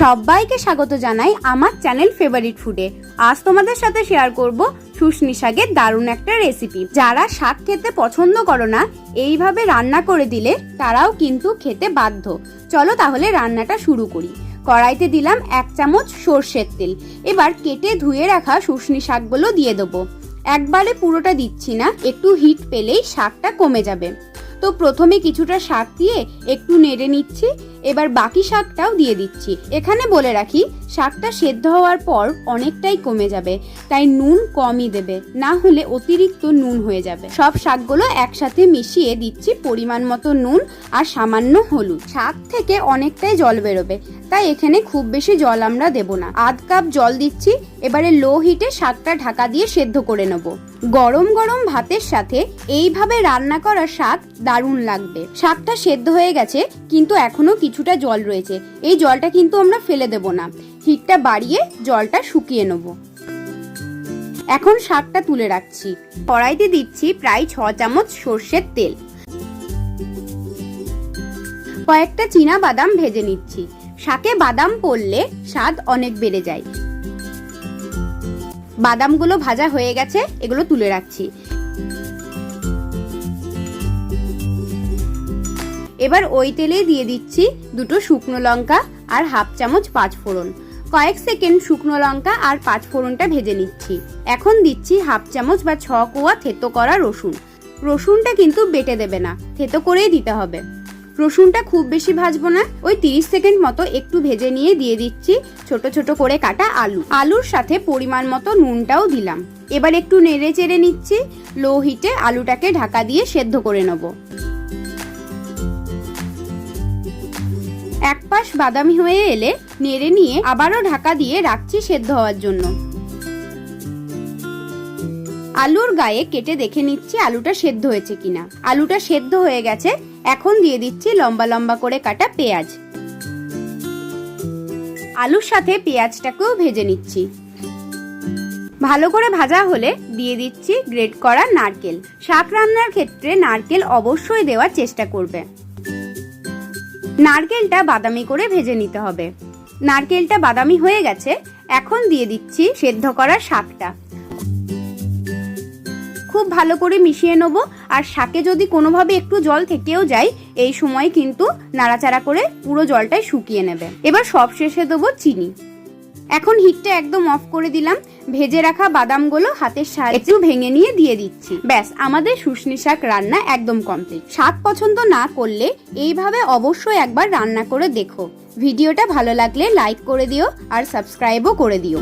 সবাইকে স্বাগত জানাই আমার চ্যানেল ফেভারিট ফুডে। আজ তোমাদের সাথে শেয়ার করব শুষ্নি শাকের দারুণ একটা রেসিপি। যারা শাক খেতে পছন্দ করো না, এইভাবে রান্না করে দিলে তারাও কিন্তু খেতে বাধ্য। চলো তাহলে রান্নাটা শুরু করি। কড়াইতে দিলাম 1 চামচ সর্ষের তেল। এবার কেটে ধুয়ে রাখা শুষ্নি শাকগুলো দিয়ে দেবো। একবারে পুরোটা দিচ্ছি না, একটু হিট পেলেই শাকটা কমে যাবে। তো প্রথমে কিছুটা শাক দিয়ে একটু নেড়ে নিচ্ছি। এবার বাকি শাকটাও দিয়ে দিচ্ছি। এখানে বলে রাখি, শাকটা সেদ্ধ হওয়ার পর অনেকটাই কমে যাবে, তাই নুন কমই দেবে, না হলে অতিরিক্ত নুন হয়ে যাবে। সব শাকগুলো একসাথে মিশিয়ে দিচ্ছি পরিমাণ মতো নুন আর সামান্য হলুদ। শাক থেকে অনেকটাই জল বেরোবে, তাই এখানে খুব বেশি জল আমরা দেব না। আধ কাপ জল দিচ্ছি। এবারে লো হিটে শাকটা ঢাকা দিয়ে সেদ্ধ করে নেব। গরম গরম ভাতের সাথে এইভাবে রান্না করা শাক দারুণ লাগবে। শাকটা সেদ্ধ হয়ে গেছে, কিন্তু এখনো কিছুটা জল রয়েছে। এই জলটা কিন্তু আমরা ফেলে দেব না, হিটটা বাড়িয়ে জলটা শুকিয়ে নেব। এখন শাকটা তুলে রাখছি। কড়াইতে দিচ্ছি প্রায় 6 চামচ সর্ষের তেল। কয়েকটা চীনা বাদাম ভেজে নিচ্ছি। শাকে বাদাম পড়লে স্বাদ অনেক বেড়ে যায়। বাদামগুলো ভাজা হয়ে গেছে, এগুলো তুলে রাখছি। এবার ওই তেলে দিয়ে দিচ্ছি 2 শুকনো লঙ্কা আর হাফ চামচ 5 ফোড়ন। কয়েক সেকেন্ড শুকনো লঙ্কা আর 5 ফোড়নটা ভেজে নিচ্ছি। এখন দিচ্ছি হাফ চামচ বা 6 কোয়া থেতো করা রসুন। রসুনটা কিন্তু বেটে দেবে না, থেতো করেই দিতে হবে। রসুনটা খুব বেশি ভাজবো না, ওই 30 সেকেন্ড মতো একটু ভেজে নিয়ে দিয়ে দিচ্ছি ছোট ছোট করে কাটা আলু। আলুর সাথে পরিমাণ মতো নুনটাও দিলাম। এবার একটু নেড়ে চেড়ে নিচ্ছি। লো হিটে আলুটাকে ঢাকা দিয়ে সেদ্ধ করে নেব। এক পাশ বাদামি হয়ে এলে নেড়ে নিয়ে আবারও ঢাকা দিয়ে রাখছি সেদ্ধ হওয়ার জন্য। আলুর গায়ে কেটে দেখে নিচ্ছি আলুটা সেদ্ধ হয়েছে কিনা। আলুটা সেদ্ধ হয়ে গেছে। এখন দিয়ে দিচ্ছি লম্বা লম্বা করে কাটা পেঁয়াজ। আলুর সাথে পেঁয়াজটাকেও ভেজে নিচ্ছি। ভালো করে ভাজা হলে দিয়ে দিচ্ছি গ্রেট করা নারকেল। শাক রান্নার ক্ষেত্রে নারকেল অবশ্যই দেওয়ার চেষ্টা করবে। নারকেলটা বাদামি করে ভেজে নিতে হবে। নারকেলটা বাদামি হয়ে গেছে। এখন দিয়ে দিচ্ছি সেদ্ধ করা শাকটা। খুব ভালো করে মিশিয়ে নেবো। আর শাকে যদি কোনোভাবে একটু জল থেকেও যায়, এই সময় কিন্তু নাড়াচাড়া করে পুরো জলটাই শুকিয়ে নেবে। এবার সব শেষে দেবো চিনি। এখন হিটটা একদম অফ করে দিলাম। ভেজে রাখা বাদামগুলো হাতের সাহায্যে একটু ভেঙে নিয়ে দিয়ে দিচ্ছি। ব্যাস, আমাদের শুষ্নি শাক রান্না একদম কমপ্লিট। শাক পছন্দ না করলে এইভাবে অবশ্যই একবার রান্না করে দেখো। ভিডিওটা ভালো লাগলে লাইক করে দিও আর সাবস্ক্রাইবও করে দিও।